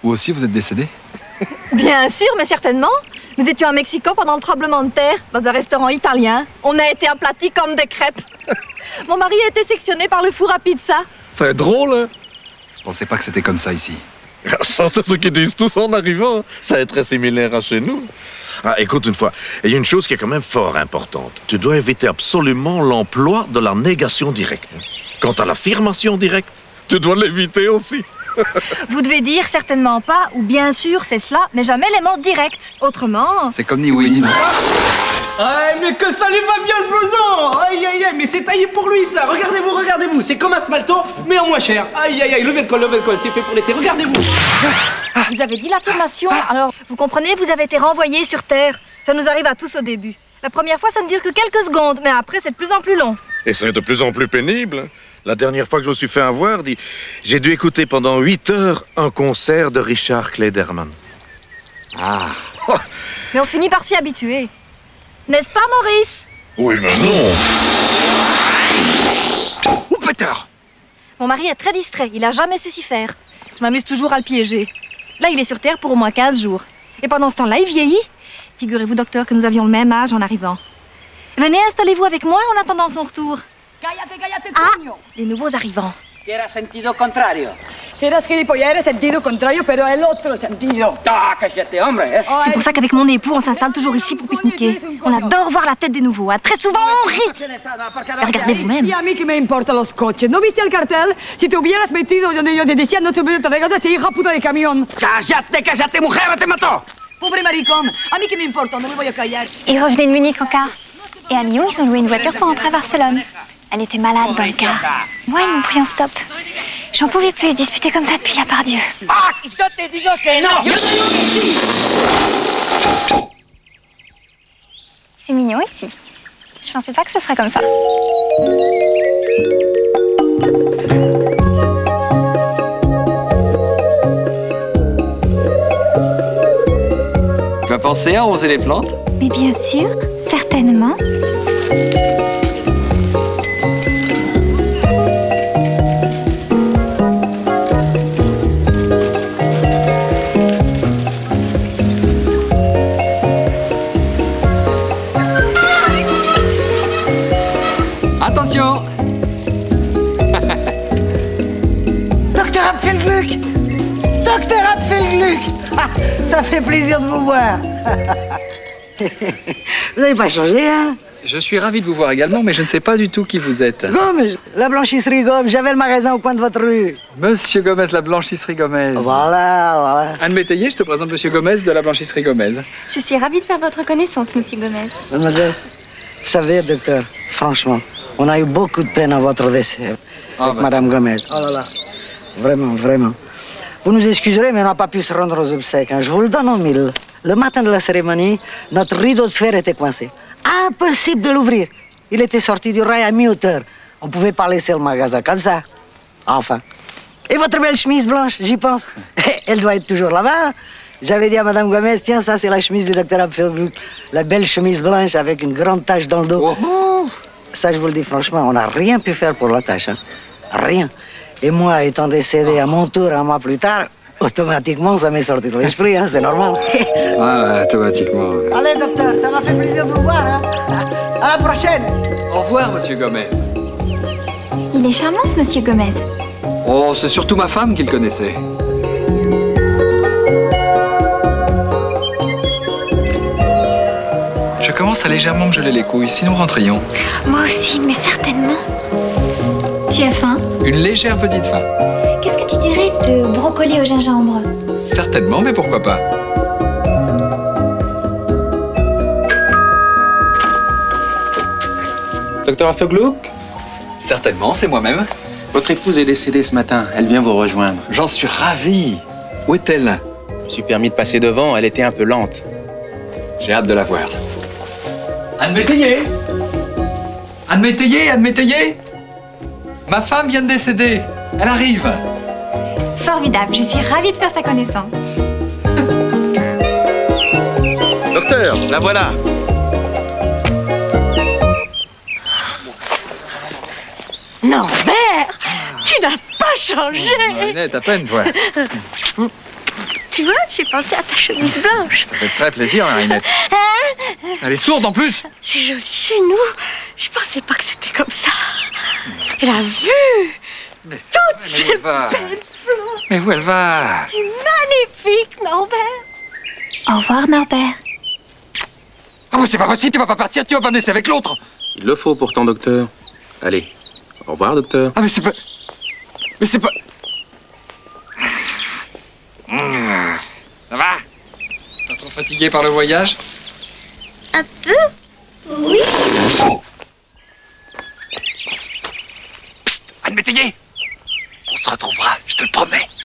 Vous aussi, vous êtes décédé? Bien sûr, mais certainement. Nous étions à Mexico pendant le tremblement de terre, dans un restaurant italien. On a été aplatis comme des crêpes. Mon mari a été sectionné par le four à pizza. C'est drôle, hein? Je pensais pas que c'était comme ça ici. Ça, c'est ce qu'ils disent tous en arrivant. Ça est très similaire à chez nous. Ah, écoute une fois, il y a une chose qui est quand même fort importante. Tu dois éviter absolument l'emploi de la négation directe. Quant à l'affirmation directe, tu dois l'éviter aussi. Vous devez dire certainement pas, ou bien sûr c'est cela, mais jamais les mots directs. Autrement... C'est comme ni oui ni non. Aïe, mais que ça lui va bien le blouson! Aïe, aïe, aïe, mais c'est taillé pour lui, ça! Regardez-vous, regardez-vous! C'est comme un smalto, mais en moins cher! Aïe, aïe, aïe, levez le col, c'est fait pour l'été, regardez-vous! Vous avez dit l'affirmation, alors vous comprenez, vous avez été renvoyé sur Terre. Ça nous arrive à tous au début. La première fois, ça ne dure que quelques secondes, mais après, c'est de plus en plus long. Et c'est de plus en plus pénible. La dernière fois que je me suis fait avoir, j'ai dû écouter pendant 8 heures un concert de Richard Klederman. Ah. Mais on finit par s'y habituer. N'est-ce pas, Maurice? Oui, mais non! Ouh, pétard! Mon mari est très distrait, il a jamais su s'y faire. Je m'amuse toujours à le piéger. Là, il est sur Terre pour au moins 15 jours. Et pendant ce temps-là, il vieillit. Figurez-vous, docteur, que nous avions le même âge en arrivant. Venez, installez-vous avec moi en attendant son retour. Ah, les nouveaux arrivants. Era sentido contrario. Si eres gilipollas, eres sentido contrario, pero el otro sentido. Ah, cállate, hombre, eh. C'est pour ça qu'avec mon époux, on s'installe toujours ici pour pique-niquer. On adore voir la tête des nouveaux. Hein. Très souvent, on rit. Regardez vous-même. Y a mí que me importan los coches. ¿No viste el cartel? Si te hubieras metido donde yo te decía, no te hubiera traído ese hija puta de camión. Cállate, mujer, te mató! Pobre maricón. A mí que me importa, no me voy a callar. Ils revenaient de Munich en car. Et à Lyon, ils ont loué une voiture pour rentrer à Barcelone. Elle était malade dans le car. Moi, ils m'ont pris en stop. J'en pouvais plus se disputer comme ça depuis la Pardieu. Ah, je te dis que non! C'est mignon ici. Je pensais pas que ce serait comme ça. Tu as pensé à arroser les plantes? Mais bien sûr, certainement. Attention! Docteur Apfelgluck! Docteur Apfelgluck! Ah, ça fait plaisir de vous voir. Vous n'avez pas changé, hein? Je suis ravi de vous voir également, mais je ne sais pas du tout qui vous êtes. Gomez, la blanchisserie Gomez. J'avais le magasin au coin de votre rue. Monsieur Gomez, la blanchisserie Gomez. Voilà. Anne Métayer, je te présente Monsieur Gomez de la blanchisserie Gomez. Je suis ravie de faire votre connaissance, Monsieur Gomez. Mademoiselle, vous savez, docteur, franchement, on a eu beaucoup de peine à votre décès. Avec Madame Gomez. Oh là là. Vraiment, vraiment. Vous nous excuserez, mais on n'a pas pu se rendre aux obsèques. Hein. Je vous le donne en mille. Le matin de la cérémonie, notre rideau de fer était coincé. Impossible de l'ouvrir. Il était sorti du rail à mi-hauteur. On ne pouvait pas laisser le magasin comme ça. Enfin. Et votre belle chemise blanche, j'y pense. Elle doit être toujours là-bas. J'avais dit à Madame Gomez, tiens, ça c'est la chemise du docteur Apfelgluck. La belle chemise blanche avec une grande tache dans le dos. Oh. Ça, je vous le dis franchement, on n'a rien pu faire pour la tâche. Hein. Rien. Et moi, étant décédé à mon tour un mois plus tard, automatiquement, ça m'est sorti de l'esprit, hein, c'est normal. Ah, automatiquement. Allez, docteur, ça m'a fait plaisir de vous voir. Hein. À la prochaine. Au revoir, Monsieur Gomez. Il est charmant, ce Monsieur Gomez. Oh, c'est surtout ma femme qu'il connaissait. Je commence à légèrement me geler les couilles, sinon rentrions. Moi aussi, mais certainement. Tu as faim? Une légère petite faim. Qu'est-ce que tu dirais de brocoli au gingembre? Certainement, mais pourquoi pas? Docteur Apfelgluck? Certainement, c'est moi-même. Votre épouse est décédée ce matin. Elle vient vous rejoindre. J'en suis ravi. Où est-elle? Je me suis permis de passer devant. Elle était un peu lente. J'ai hâte de la voir. Anne Métayer! Anne Métayer, Anne Métayer! Ma femme vient de décéder. Elle arrive. Formidable, je suis ravie de faire sa connaissance. Docteur, la voilà. Norbert, tu n'as pas changé. Annette, à peine, toi. Tu vois, j'ai pensé à ta chemise blanche. Ça fait très plaisir, Marinette. Elle est sourde en plus. C'est joli chez nous. Je pensais pas que c'était comme ça. La vue. Mais Toutes ces belles fleurs. Mais où elle va? C'est magnifique, Norbert. Au revoir, Norbert. Oh, mais c'est pas possible, tu vas pas partir, tu vas pas me laisser avec l'autre. Il le faut pourtant, docteur. Allez, au revoir, docteur. Ah, mais c'est pas... Mais c'est pas... Ça va? Pas trop fatigué par le voyage? Un peu? Oui.